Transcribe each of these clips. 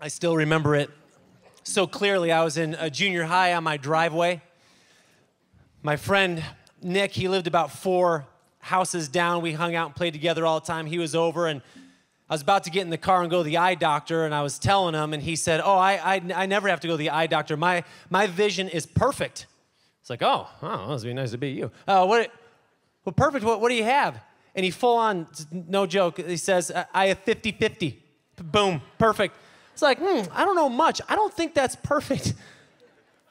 I still remember it so clearly. I was in a junior high on my driveway. My friend Nick, he lived about 4 houses down. We hung out and played together all the time. He was over, and I was about to get in the car and go to the eye doctor, and I was telling him, and he said, oh, I never have to go to the eye doctor. My vision is perfect. It's like, oh, that must be nice to be you. Well, perfect, what do you have? And he full on, no joke, he says, I have 50-50. Boom, perfect. It's like, I don't know much. I don't think that's perfect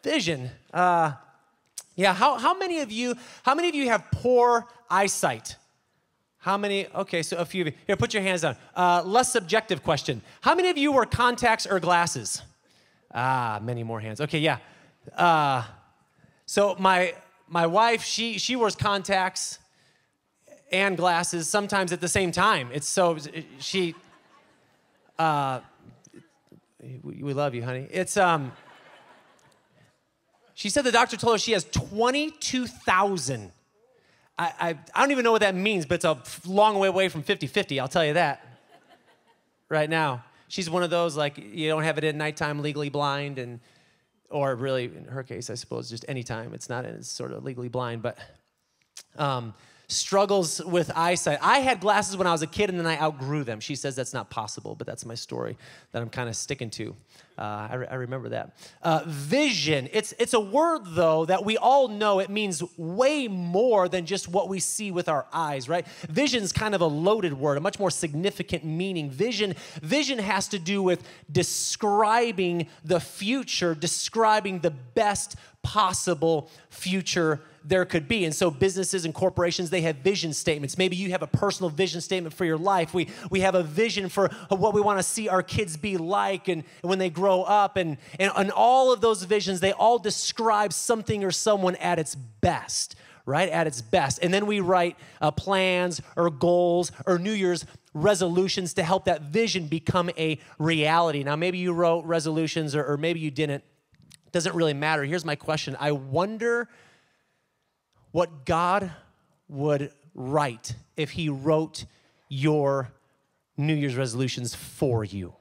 vision. Yeah, how many of you have poor eyesight? How many? Okay, so a few of you. Here, put your hands down. Less subjective question. How many of you wear contacts or glasses? Many more hands. Okay, yeah. So my wife, she wears contacts and glasses sometimes at the same time. It's so, she, we love you, honey. It's, she said the doctor told her she has 22,000. I don't even know what that means, but it's a long way away from 50-50, I'll tell you that right now. She's one of those, like, you don't have it at nighttime, legally blind, or really, in her case, I suppose, just anytime. It's not, it's sort of legally blind, but struggles with eyesight. I had glasses when I was a kid, and then I outgrew them. She says that's not possible, but that's my story that I'm kind of sticking to. I remember that. Vision, it's a word, though, that we all know. It means way more than just what we see with our eyes, right? Vision's kind of a loaded word, a much more significant meaning. Vision has to do with describing the future, describing the best possible future there could be. And so businesses and corporations, they have vision statements. Maybe you have a personal vision statement for your life. We have a vision for what we want to see our kids be like and when they grow up. And all of those visions, they all describe something or someone at its best, right? At its best. And then we write plans or goals or New Year's resolutions to help that vision become a reality. Now, maybe you wrote resolutions or maybe you didn't. It doesn't really matter. Here's my question. I wonder what God would write if he wrote your New Year's resolutions for you.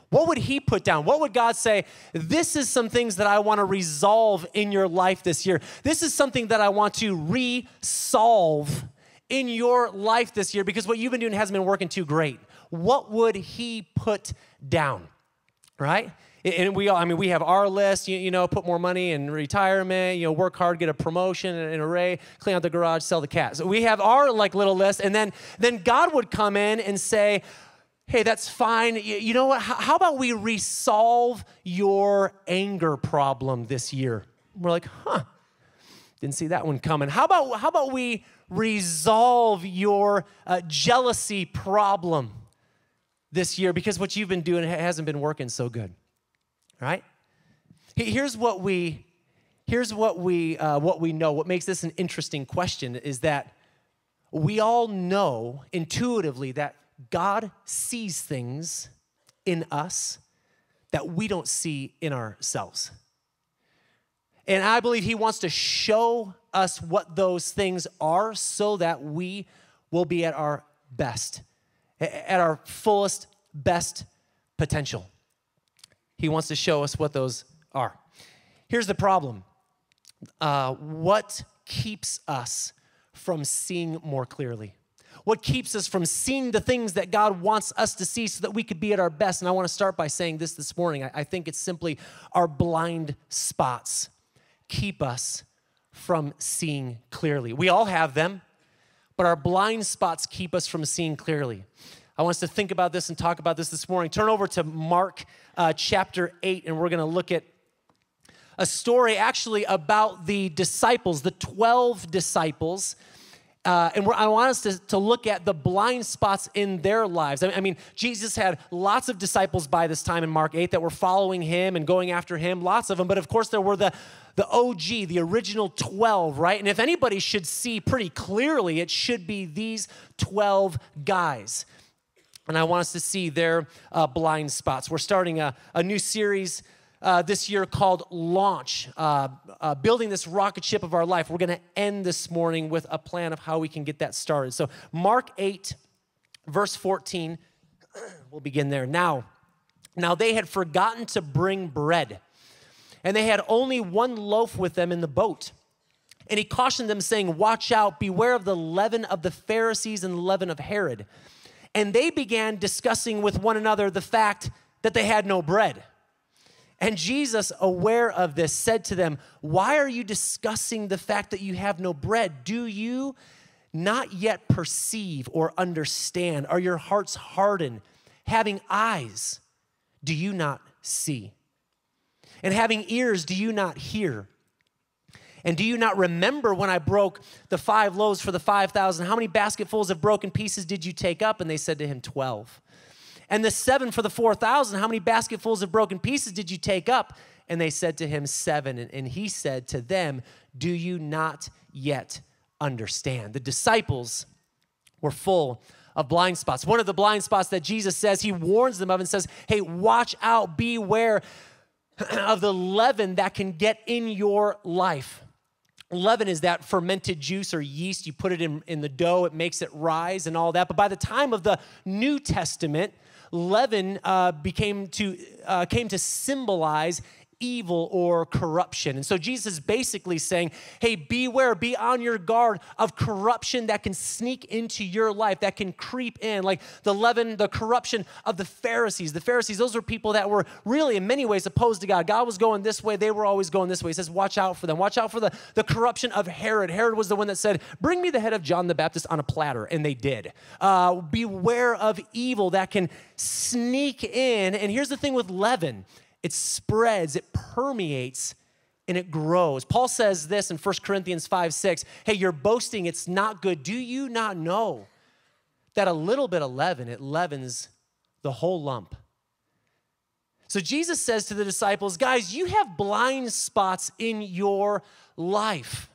What would he put down? What would God say? This is some things that I want to resolve in your life this year. This is something that I want to resolve in your life this year because what you've been doing hasn't been working too great. What would he put down, right? And we have our list, put more money in retirement, work hard, get a promotion, an array, clean out the garage, sell the cat. So we have our little list, and then God would come in and say, hey, that's fine. You know what? How about we resolve your anger problem this year? We're like, didn't see that one coming. How about we resolve your jealousy problem this year? Because what you've been doing hasn't been working so good. Right? Here's what we know. What makes this an interesting question is that we all know intuitively that God sees things in us that we don't see in ourselves. And I believe he wants to show us what those things are so that we will be at our best, at our fullest, best potential. He wants to show us what those are. Here's the problem. What keeps us from seeing more clearly? What keeps us from seeing the things that God wants us to see so that we could be at our best? And I want to start by saying this morning. I think it's simply our blind spots keep us from seeing clearly. We all have them, but our blind spots keep us from seeing clearly. I want us to think about this and talk about this morning. Turn over to Mark chapter 8, and we're going to look at a story actually about the disciples, the 12 disciples. I want us to look at the blind spots in their lives. I mean, Jesus had lots of disciples by this time in Mark 8 that were following him and going after him, lots of them. But of course, there were the OG, the original 12, right? And if anybody should see pretty clearly, it should be these 12 guys. And I want us to see their blind spots. We're starting a new series this year called Launch, building this rocket ship of our life. We're going to end this morning with a plan of how we can get that started. So Mark 8, verse 14, we'll begin there. Now, Now they had forgotten to bring bread, and they had only one loaf with them in the boat. And he cautioned them, saying, watch out, beware of the leaven of the Pharisees and the leaven of Herod. And they began discussing with one another the fact that they had no bread. And Jesus, aware of this, said to them, why are you discussing the fact that you have no bread? Do you not yet perceive or understand? Are your hearts hardened? Having eyes, do you not see? And having ears, do you not hear? And do you not remember when I broke the 5 loaves for the 5,000? How many basketfuls of broken pieces did you take up? And they said to him, 12. And the 7 for the 4,000, how many basketfuls of broken pieces did you take up? And they said to him, 7. And he said to them, do you not yet understand? The disciples were full of blind spots. One of the blind spots that Jesus says, he warns them of and says, hey, watch out, beware of the leaven that can get in your life. Leaven is that fermented juice or yeast. You put it in the dough, it makes it rise and all that. But by the time of the New Testament, leaven came to symbolize evil or corruption. And so Jesus is basically saying, hey, beware, be on your guard of corruption that can sneak into your life, that can creep in, like the leaven, the corruption of the Pharisees. The Pharisees, those were people that were really in many ways opposed to God. God was going this way, they were always going this way. He says, watch out for them. Watch out for the corruption of Herod. Herod was the one that said, bring me the head of John the Baptist on a platter, and they did. Beware of evil that can sneak in. And here's the thing with leaven. It spreads, it permeates, and it grows. Paul says this in 1 Corinthians 5:6. Hey, you're boasting, it's not good. Do you not know that a little bit of leaven, it leavens the whole lump? So Jesus says to the disciples, guys, you have blind spots in your life.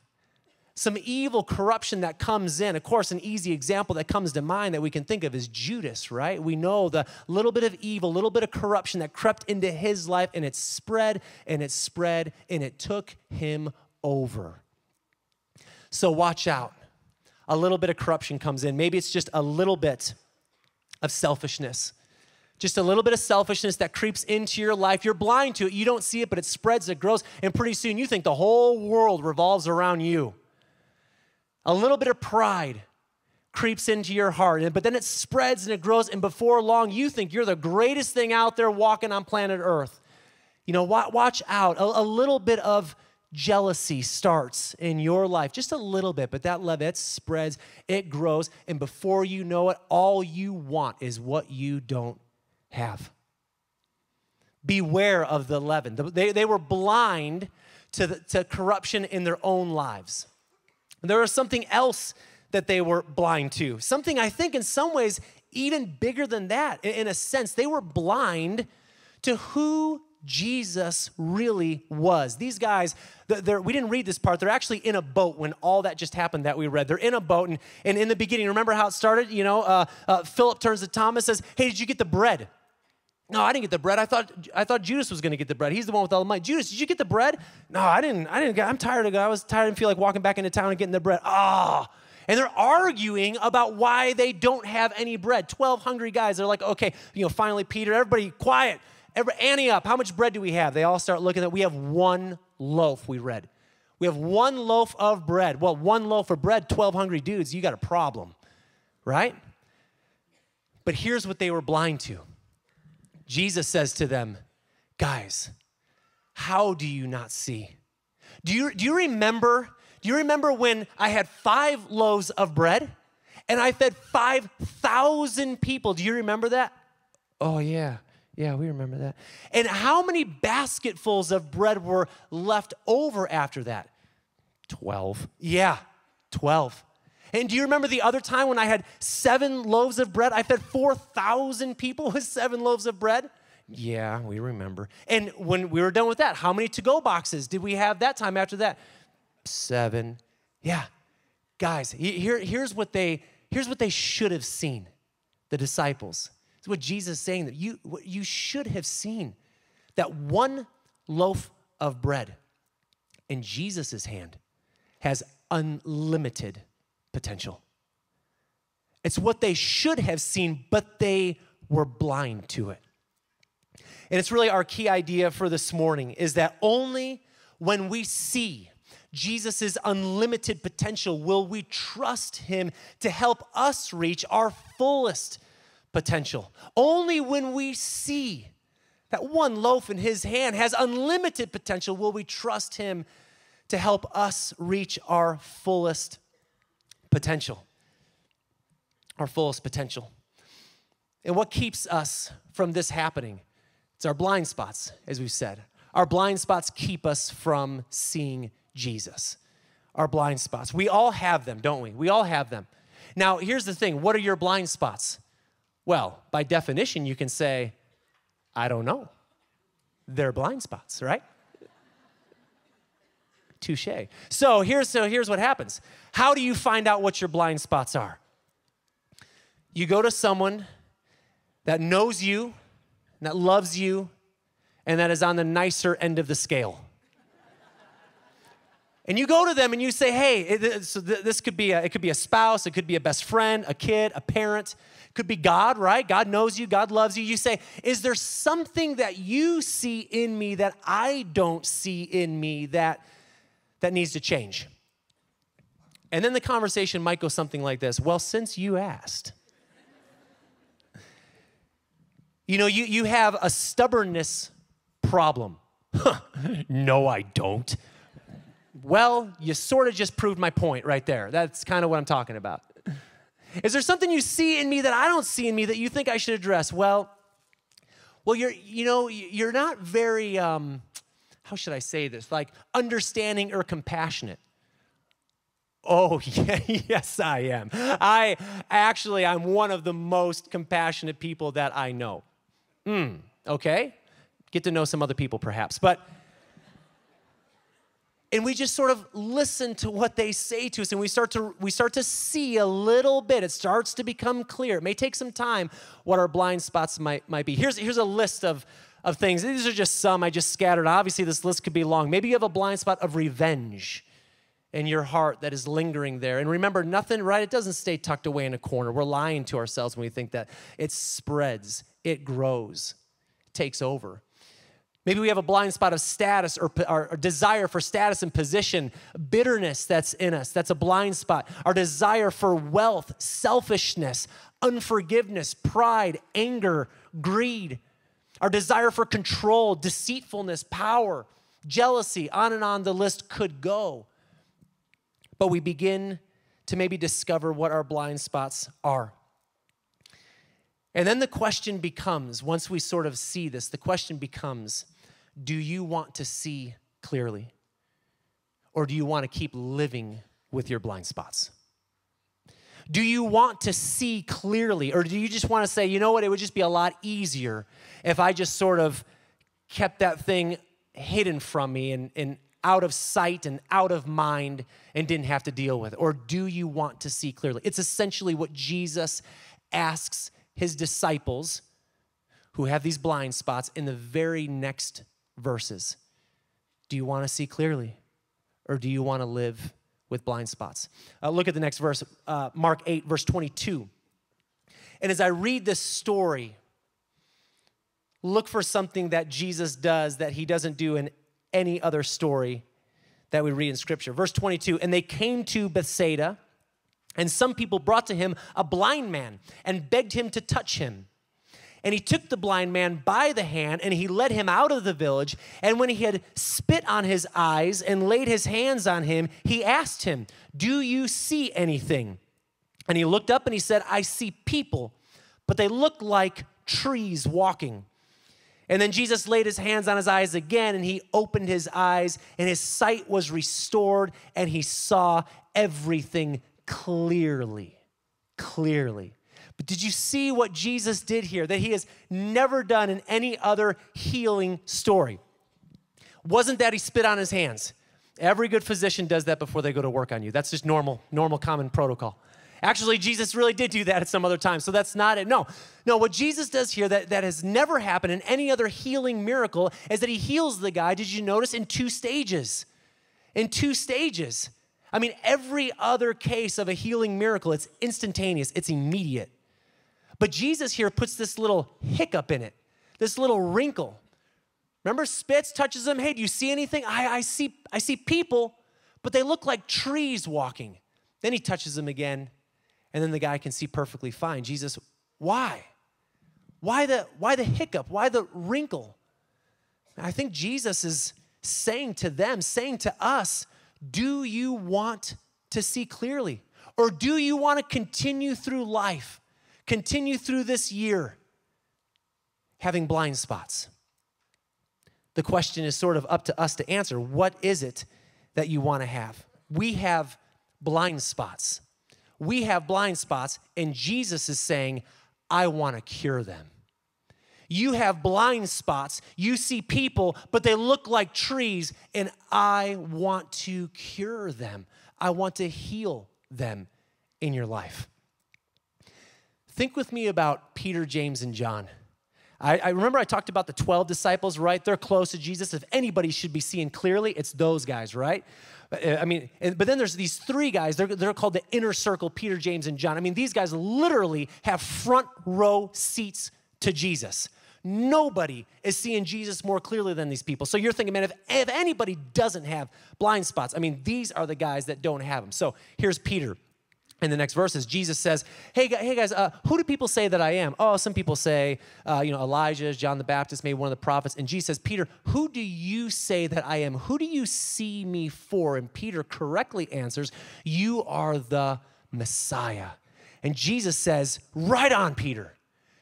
Some evil corruption that comes in. Of course, an easy example that comes to mind that we can think of is Judas, right? We know the little bit of evil, little bit of corruption that crept into his life, and it spread, and it spread, and it took him over. So watch out. A little bit of corruption comes in. Maybe it's just a little bit of selfishness. Just a little bit of selfishness that creeps into your life. You're blind to it. You don't see it, but it spreads, it grows, and pretty soon you think the whole world revolves around you. A little bit of pride creeps into your heart, but then it spreads and it grows, and before long, you think you're the greatest thing out there walking on planet Earth. You know, watch out. A little bit of jealousy starts in your life, just a little bit, but that leaven, it spreads, it grows, and before you know it, all you want is what you don't have. Beware of the leaven. They were blind to corruption in their own lives. There was something else that they were blind to. Something I think in some ways even bigger than that. In a sense, they were blind to who Jesus really was. These guys, we didn't read this part. They're actually in a boat when all that just happened that we read. They're in a boat, and in the beginning, remember how it started? You know, Philip turns to Thomas, says, hey, did you get the bread? No, I didn't get the bread. I thought Judas was going to get the bread. He's the one with all the money. Judas, did you get the bread? No, I didn't. I'm tired of it. I was tired and feel like walking back into town and getting the bread. And they're arguing about why they don't have any bread. 12 hungry guys. They're like, okay, finally, Peter, everybody quiet. Annie up. How much bread do we have? They all start looking at, we have 1 loaf, we read. We have 1 loaf of bread. Well, 1 loaf of bread, 12 hungry dudes, you got a problem, right? But here's what they were blind to. Jesus says to them, guys, how do you not see? Do you remember when I had 5 loaves of bread and I fed 5,000 people? Do you remember that? Oh, yeah. Yeah, we remember that. And how many basketfuls of bread were left over after that? 12. Yeah, 12. And do you remember the other time when I had 7 loaves of bread? I fed 4,000 people with 7 loaves of bread? Yeah, we remember. And when we were done with that, how many to-go boxes did we have that time after that? 7. Yeah. Guys, here's what they should have seen, the disciples. It's what Jesus is saying, that you should have seen, that 1 loaf of bread in Jesus' hand has unlimited potential. It's what they should have seen, but they were blind to it. And it's really our key idea for this morning is that only when we see Jesus' unlimited potential will we trust him to help us reach our fullest potential. Only when we see that one loaf in his hand has unlimited potential will we trust him to help us reach our fullest potential. Our fullest potential. And what keeps us from this happening? It's our blind spots, as we've said. Our blind spots keep us from seeing Jesus. Our blind spots. We all have them, don't we? We all have them. Now, here's the thing. What are your blind spots? Well, by definition, you can say, I don't know. They're blind spots, right? Touche. So here's what happens. How do you find out what your blind spots are? You go to someone that knows you, that loves you, and that is on the nicer end of the scale. And you go to them and you say, hey, this could be a spouse, it could be a best friend, a kid, a parent, it could be God, right? God knows you, God loves you. You say, is there something that you see in me that I don't see in me that needs to change? And then the conversation might go something like this. Well, since you asked, you know, you have a stubbornness problem. No, I don't. Well, you sort of just proved my point right there. That's kind of what I'm talking about. Is there something you see in me that I don't see in me that you think I should address? Well, you're not very, how should I say this? Like understanding or compassionate. Oh, yeah, yes, I am. I'm one of the most compassionate people that I know. Okay. Get to know some other people perhaps, and we just sort of listen to what they say to us, and we start to see a little bit. It starts to become clear. It may take some time what our blind spots might be. Here's a list of things. These are just some I just scattered. Obviously, this list could be long. Maybe you have a blind spot of revenge in your heart that is lingering there. And remember, nothing, right? It doesn't stay tucked away in a corner. We're lying to ourselves when we think that. It spreads. It grows. It takes over. Maybe we have a blind spot of status or desire for status and position, bitterness that's in us. That's a blind spot. Our desire for wealth, selfishness, unforgiveness, pride, anger, greed. Our desire for control, deceitfulness, power, jealousy, on and on the list could go. But we begin to maybe discover what our blind spots are. And then the question becomes, once we sort of see this, the question becomes, do you want to see clearly? Or do you want to keep living with your blind spots? Do you want to see clearly? Or do you just want to say, you know what, it would just be a lot easier if I just sort of kept that thing hidden from me and out of sight and out of mind and didn't have to deal with it? Or do you want to see clearly? It's essentially what Jesus asks his disciples who have these blind spots in the very next verses. Do you want to see clearly? Or do you want to live with blind spots? Look at the next verse, Mark 8, verse 22. And as I read this story, look for something that Jesus does that he doesn't do in any other story that we read in Scripture. Verse 22, and they came to Bethsaida, and some people brought to him a blind man and begged him to touch him. And he took the blind man by the hand, and he led him out of the village. And when he had spit on his eyes and laid his hands on him, he asked him, do you see anything? And he looked up and he said, I see people, but they look like trees walking. And then Jesus laid his hands on his eyes again, and he opened his eyes, and his sight was restored, and he saw everything clearly. But did you see what Jesus did here that he has never done in any other healing story? Wasn't that he spit on his hands? Every good physician does that before they go to work on you. That's just normal common protocol. Actually, Jesus really did do that at some other time, so that's not it. No, what Jesus does here that has never happened in any other healing miracle is that he heals the guy, did you notice, in 2 stages. In 2 stages. I mean, every other case of a healing miracle, it's instantaneous, it's immediate. But Jesus here puts this little hiccup in it. this little wrinkle. Remember, spits, touches him. Hey, do you see anything? I see people, but they look like trees walking. Then he touches him again, and then the guy can see perfectly fine. Jesus, why? Why the hiccup? Why the wrinkle? I think Jesus is saying to them, saying to us, do you want to see clearly? Or do you want to continue through life, continue through this year having blind spots? The question is sort of up to us to answer. What is it that you want to have? We have blind spots. We have blind spots, and Jesus is saying, I want to cure them. You have blind spots. You see people, but they look like trees, and I want to cure them. I want to heal them in your life. Think with me about Peter, James, and John. I remember I talked about the 12 disciples, right? They're close to Jesus. If anybody should be seeing clearly, it's those guys, right? But then there's these three guys. They're called the inner circle, Peter, James, and John. I mean, these guys literally have front row seats to Jesus. Nobody is seeing Jesus more clearly than these people. So you're thinking, man, if anybody doesn't have blind spots, I mean, these are the guys that don't have them. So here's Peter. In the next verses, Jesus says, hey guys, who do people say that I am? Oh, some people say, Elijah, John the Baptist, maybe one of the prophets. And Jesus says, Peter, who do you say that I am? Who do you see me for? And Peter correctly answers, you are the Messiah. And Jesus says, right on, Peter.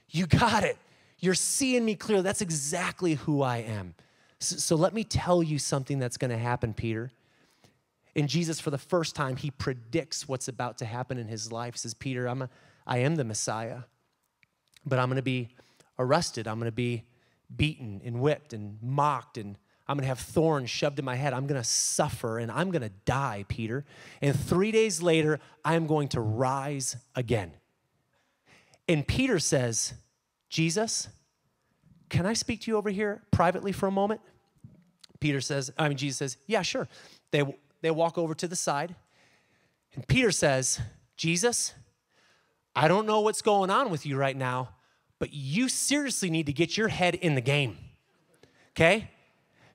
You got it. You're seeing me clearly. That's exactly who I am. So let me tell you something that's going to happen, Peter. And Jesus, for the first time, he predicts what's about to happen in his life. He says, Peter, I am the Messiah, but I'm going to be arrested. I'm going to be beaten and whipped and mocked, and I'm going to have thorns shoved in my head. I'm going to suffer, and I'm going to die, Peter. And 3 days later, I'm going to rise again. And Peter says, Jesus, can I speak to you over here privately for a moment? Jesus says, yeah, sure. They walk over to the side, and Peter says, Jesus, I don't know what's going on with you right now, but you seriously need to get your head in the game, okay?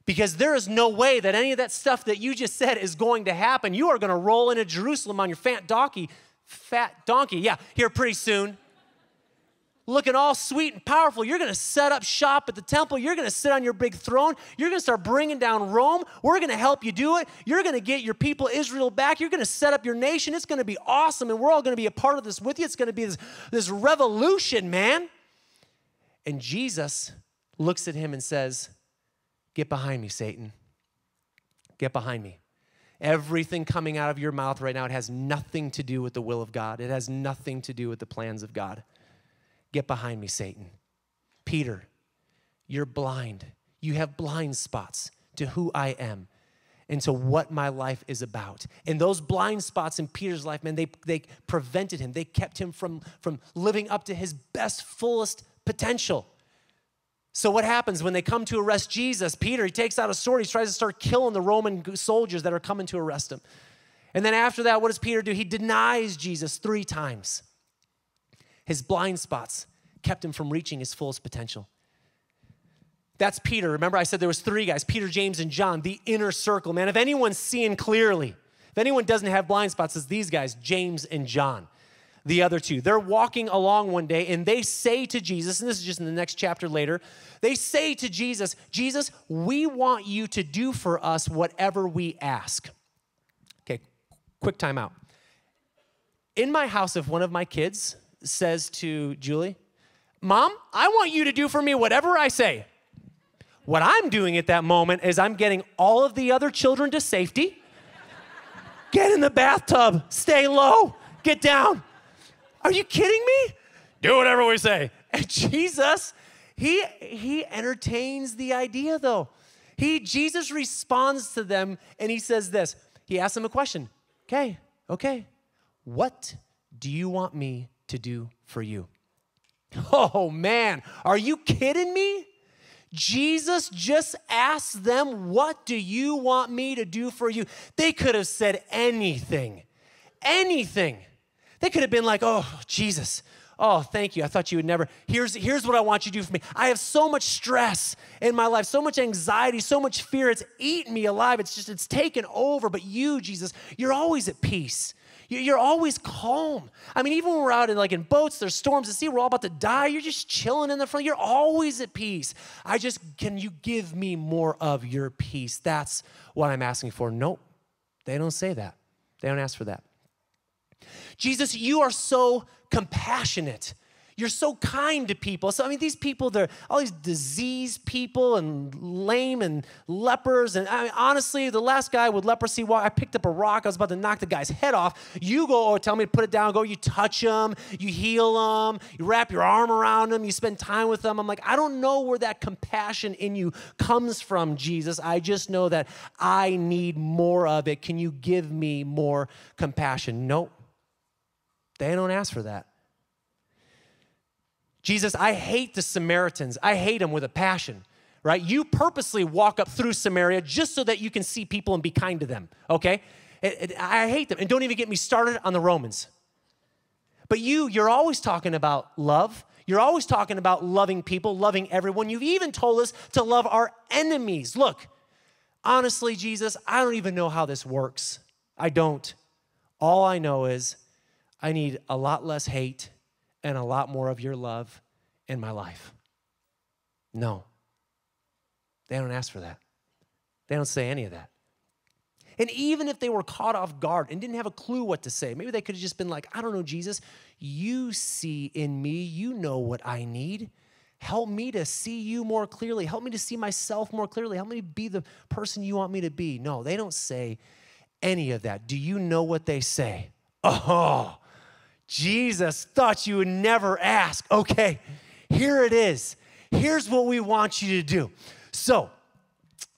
Because there is no way that any of that stuff that you just said is going to happen. You are going to roll into Jerusalem on your fat donkey, here pretty soon. Looking all sweet and powerful. You're going to set up shop at the temple. You're going to sit on your big throne. You're going to start bringing down Rome. We're going to help you do it. You're going to get your people Israel back. You're going to set up your nation. It's going to be awesome, and we're all going to be a part of this with you. It's going to be this revolution, man. And Jesus looks at him and says, get behind me, Satan. Get behind me. Everything coming out of your mouth right now, it has nothing to do with the will of God. It has nothing to do with the plans of God. Get behind me, Satan. Peter, you're blind. You have blind spots to who I am and to what my life is about. And those blind spots in Peter's life, man, they prevented him. They kept him from living up to his best, fullest potential. So what happens when they come to arrest Jesus? Peter, he takes out a sword. He tries to start killing the Roman soldiers that are coming to arrest him. And then after that, what does Peter do? He denies Jesus 3 times. His blind spots kept him from reaching his fullest potential. That's Peter. Remember I said there was 3 guys, Peter, James, and John, the inner circle. Man, if anyone's seeing clearly, if anyone doesn't have blind spots, it's these guys, James and John, the other 2. They're walking along one day, and they say to Jesus, and this is just in the next chapter later, they say to Jesus, Jesus, we want you to do for us whatever we ask. Okay, quick time out. In my house, if one of my kids says to Julie, Mom, I want you to do for me whatever I say. What I'm doing at that moment is I'm getting all of the other children to safety. Get in the bathtub, stay low, get down. Are you kidding me? Do whatever we say. And Jesus, he entertains the idea though. Jesus responds to them and he says this. He asks them a question. Okay, what do you want me to do for you? Oh man, are you kidding me? Jesus just asked them, what do you want me to do for you? They could have said anything. They could have been like, oh, Jesus, Oh, thank you. I thought you would never. Here's what I want you to do for me. I have so much stress in my life, so much anxiety, so much fear. It's eaten me alive. It's taken over. But you, Jesus, you're always at peace. You're always calm. I mean, even when we're out in boats, there's storms at sea, we're all about to die. You're just chilling in the front. You're always at peace. Can you give me more of your peace? That's what I'm asking for. Nope, they don't say that. They don't ask for that. Jesus, you are so compassionate. You're so kind to people. So, I mean, these people, they're all these diseased people and lame and lepers. And I mean, honestly, the last guy with leprosy, I picked up a rock. I was about to knock the guy's head off. You go, tell me to put it down. Go, you touch him. You heal him. You wrap your arm around him. You spend time with them. I'm like, I don't know where that compassion in you comes from, Jesus. I just know that I need more of it. Can you give me more compassion? Nope. They don't ask for that. Jesus, I hate the Samaritans. I hate them with a passion, right? You purposely walk up through Samaria just so that you can see people and be kind to them, okay? I hate them. And don't even get me started on the Romans. But you're always talking about love. You're always talking about loving people, loving everyone. You've even told us to love our enemies. Look, honestly, Jesus, I don't even know how this works. I don't. All I know is I need a lot less hate and a lot more of your love in my life. No. They don't ask for that. They don't say any of that. And even if they were caught off guard and didn't have a clue what to say, maybe they could have just been like, I don't know, Jesus, you see in me, you know what I need. Help me to see you more clearly. Help me to see myself more clearly. Help me to be the person you want me to be. No, they don't say any of that. Do you know what they say? Oh, Jesus thought you would never ask. Okay, here it is. Here's what we want you to do. So,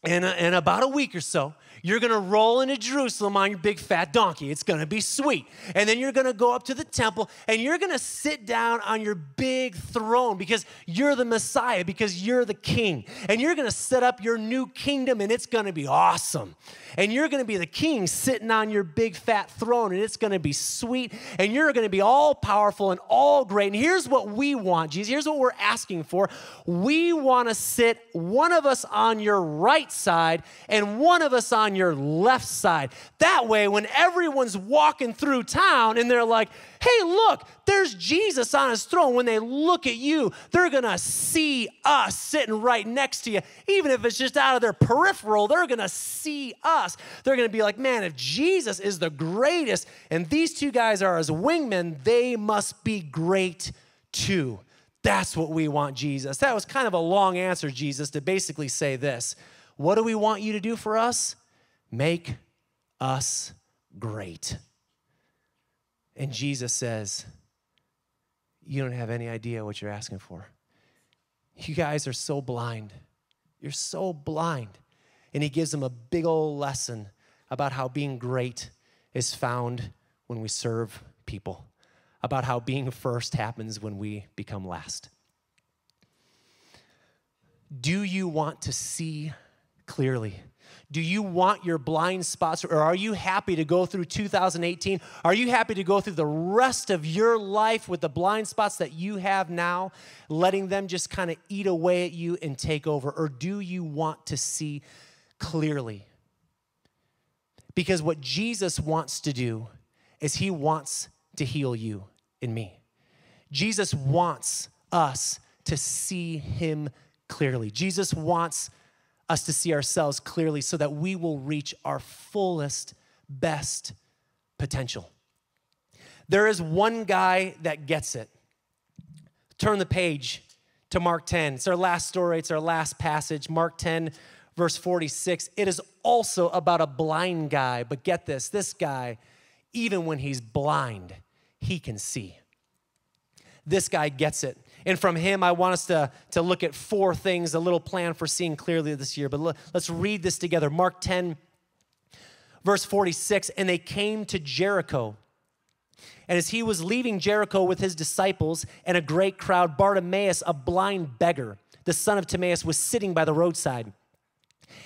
in about a week or so, you're going to roll into Jerusalem on your big fat donkey. It's going to be sweet. And then you're going to go up to the temple and you're going to sit down on your big throne because you're the Messiah, because you're the king. And you're going to set up your new kingdom and it's going to be awesome. And you're going to be the king sitting on your big fat throne and it's going to be sweet. And you're going to be all powerful and all great. And here's what we want, Jesus. Here's what we're asking for. We want to sit one of us on your right side and one of us on your left side. That way, when everyone's walking through town and they're like, hey, look, there's Jesus on his throne. When they look at you, they're going to see us sitting right next to you. Even if it's just out of their peripheral, they're going to see us. They're going to be like, man, if Jesus is the greatest and these two guys are his wingmen, they must be great too. That's what we want, Jesus. That was kind of a long answer, Jesus, to basically say this. What do we want you to do for us? Make us great. And Jesus says, you don't have any idea what you're asking for. You guys are so blind. You're so blind. And he gives them a big old lesson about how being great is found when we serve people, about how being first happens when we become last. Do you want to see clearly? Do you want your blind spots, or are you happy to go through 2018? Are you happy to go through the rest of your life with the blind spots that you have now, letting them just kind of eat away at you and take over? Or do you want to see clearly? Because what Jesus wants to do is he wants to heal you and me. Jesus wants us to see him clearly. Jesus wants us to see ourselves clearly so that we will reach our fullest, best potential. There is one guy that gets it. Turn the page to Mark 10. It's our last story. It's our last passage. Mark 10, verse 46. It is also about a blind guy, but get this. This guy, even when he's blind, he can see. This guy gets it. And from him, I want us to look at four things, a little plan for seeing clearly this year. But let's read this together. Mark 10, verse 46, and they came to Jericho. And as he was leaving Jericho with his disciples and a great crowd, Bartimaeus, a blind beggar, the son of Timaeus, was sitting by the roadside.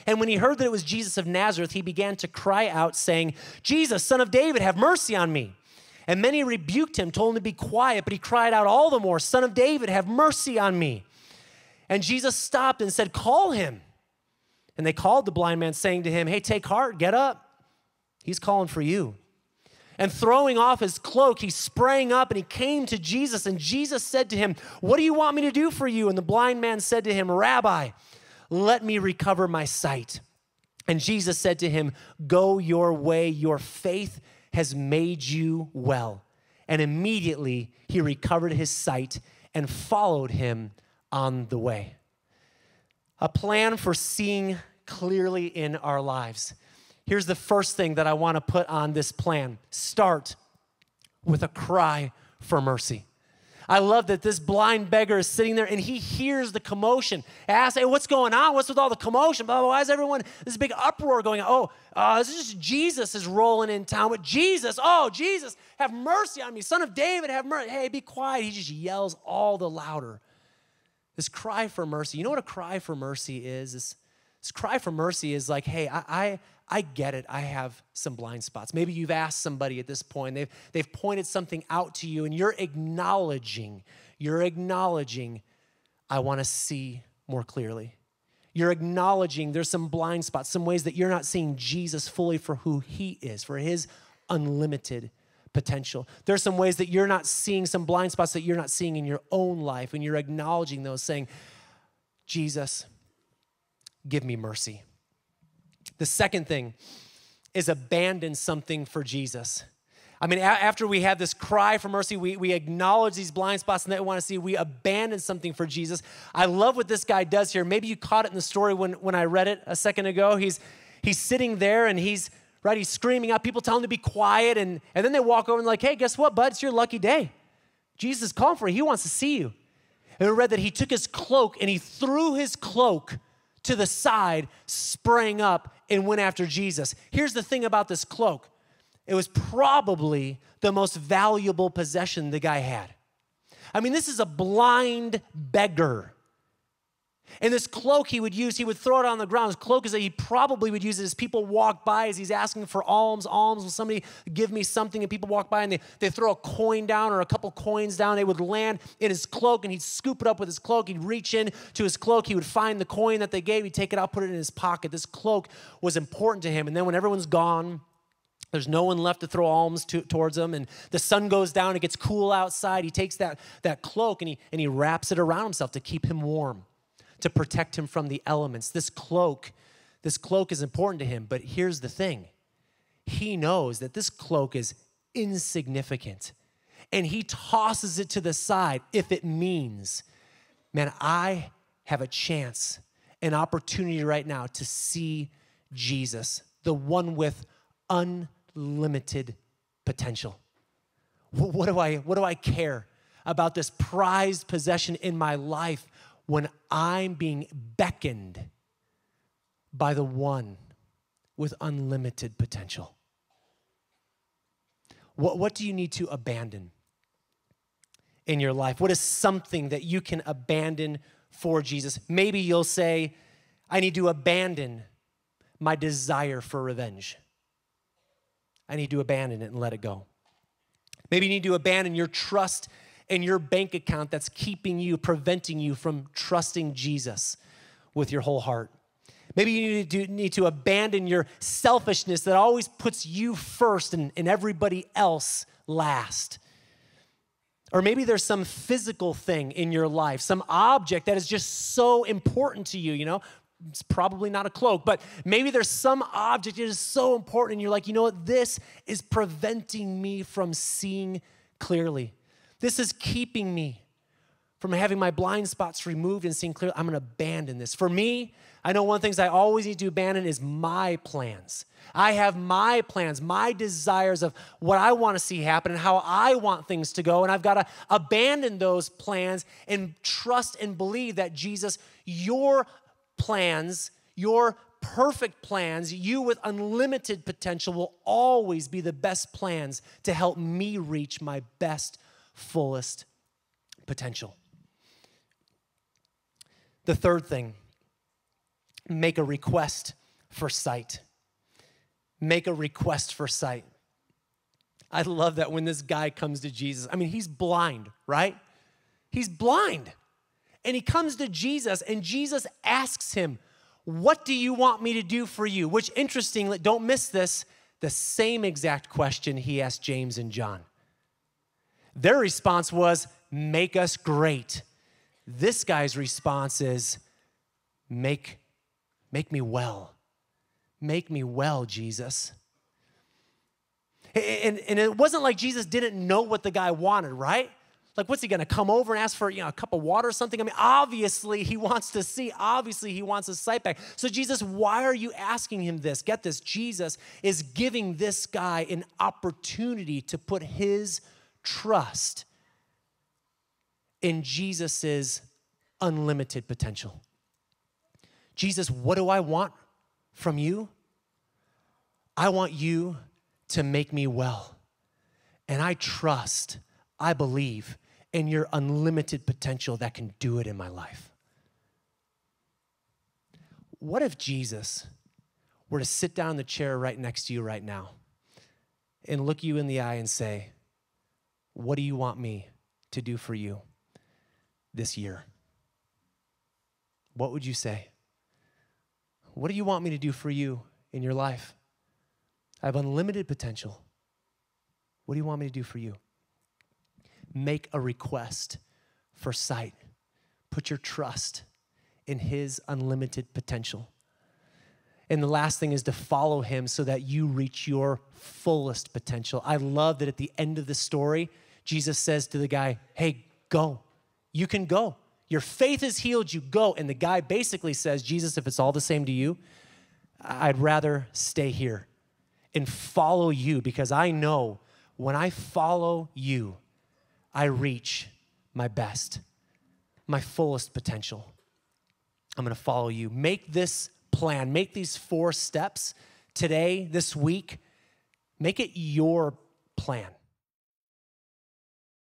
And when he heard that it was Jesus of Nazareth, he began to cry out, saying, Jesus, son of David, have mercy on me. And many rebuked him, told him to be quiet, but he cried out all the more, Son of David, have mercy on me. And Jesus stopped and said, call him. And they called the blind man, saying to him, hey, take heart, get up. He's calling for you. And throwing off his cloak, he sprang up and he came to Jesus. And Jesus said to him, what do you want me to do for you? And the blind man said to him, Rabbi, let me recover my sight. And Jesus said to him, go your way, your faith has made you well. And immediately he recovered his sight and followed him on the way. A plan for seeing clearly in our lives. Here's the first thing that I want to put on this plan. Start with a cry for mercy. I love that this blind beggar is sitting there and he hears the commotion. Asks, hey, what's going on? What's with all the commotion? Blah, blah, blah. Why is everyone, this big uproar going on? This is just Jesus is rolling in town. But Jesus, Jesus, have mercy on me. Son of David, have mercy. Hey, be quiet. He just yells all the louder. This cry for mercy. You know what a cry for mercy is? This cry for mercy is like, hey, I get it. I have some blind spots. Maybe you've asked somebody at this point. They've pointed something out to you, and you're acknowledging, I want to see more clearly. You're acknowledging there's some blind spots, some ways that you're not seeing Jesus fully for who he is, for his unlimited potential. There's some ways that you're not seeing, some blind spots that you're not seeing in your own life, and you're acknowledging those, saying, Jesus, give me mercy. The second thing is abandon something for Jesus. I mean, after we have this cry for mercy, we acknowledge these blind spots and that we want to see, we abandon something for Jesus. I love what this guy does here. Maybe you caught it in the story when I read it a second ago. He's sitting there and he's screaming out. People tell him to be quiet, and then they walk over and like, hey, guess what, bud? It's your lucky day. Jesus is calling for you. He wants to see you. And we read that he took his cloak and he threw his cloak to the side, sprang up, and went after Jesus. Here's the thing about this cloak. It was probably the most valuable possession the guy had. I mean, this is a blind beggar. And this cloak he would throw it on the ground. His cloak is that he probably would use it as people walk by, as he's asking for alms. Will somebody give me something? And people walk by and they throw a coin down or a couple coins down. They would land in his cloak and he'd scoop it up with his cloak. He'd reach in to his cloak. He would find the coin that they gave. He'd take it out, put it in his pocket. This cloak was important to him. And then when everyone's gone, there's no one left to throw alms towards him, and the sun goes down, it gets cool outside. He takes that cloak and he wraps it around himself to keep him warm, to protect him from the elements. This cloak is important to him, but here's the thing. He knows that this cloak is insignificant, and he tosses it to the side if it means, man, I have a chance, an opportunity right now to see Jesus, the one with unlimited potential. What do I care about this prized possession in my life when I'm being beckoned by the one with unlimited potential? What do you need to abandon in your life? What is something that you can abandon for Jesus? Maybe you'll say, I need to abandon my desire for revenge. I need to abandon it and let it go. Maybe you need to abandon your trust in your bank account that's preventing you from trusting Jesus with your whole heart. Maybe you need to abandon your selfishness that always puts you first and everybody else last. Or maybe there's some physical thing in your life, some object that is just so important to you, It's probably not a cloak, but maybe there's some object that is so important and you're like, you know what? This is preventing me from seeing clearly. This is keeping me from having my blind spots removed and seeing clearly. I'm going to abandon this. For me, I know one of the things I always need to abandon is my plans. I have my plans, my desires of what I want to see happen and how I want things to go, and I've got to abandon those plans and trust and believe that Jesus, your plans, your perfect plans, you with unlimited potential will always be the best plans to help me reach my best, fullest potential. The third thing, make a request for sight. Make a request for sight. I love that when this guy comes to Jesus. I mean, he's blind, right? He's blind. And he comes to Jesus, and Jesus asks him, what do you want me to do for you? Which, interestingly, don't miss this, the same exact question he asked James and John. Their response was, make us great. This guy's response is, make me well. Make me well, Jesus. And it wasn't like Jesus didn't know what the guy wanted, right? Like, what's he going to come over and ask for, a cup of water or something? I mean, obviously, he wants to see. Obviously, he wants his sight back. So, Jesus, why are you asking him this? Get this. Jesus is giving this guy an opportunity to put his trust in Jesus's unlimited potential. Jesus, what do I want from you? I want you to make me well. And I trust, I believe in your unlimited potential that can do it in my life. What if Jesus were to sit down in the chair right next to you right now and look you in the eye and say, what do you want me to do for you this year? What would you say? What do you want me to do for you in your life? I have unlimited potential. What do you want me to do for you? Make a request for sight. Put your trust in his unlimited potential. And the last thing is to follow him so that you reach your fullest potential. I love that at the end of the story, Jesus says to the guy, hey, go. You can go. Your faith has healed you. Go. And the guy basically says, Jesus, if it's all the same to you, I'd rather stay here and follow you, because I know when I follow you, I reach my best, my fullest potential. I'm going to follow you. Make this plan. Make these 4 steps today, this week. Make it your plan.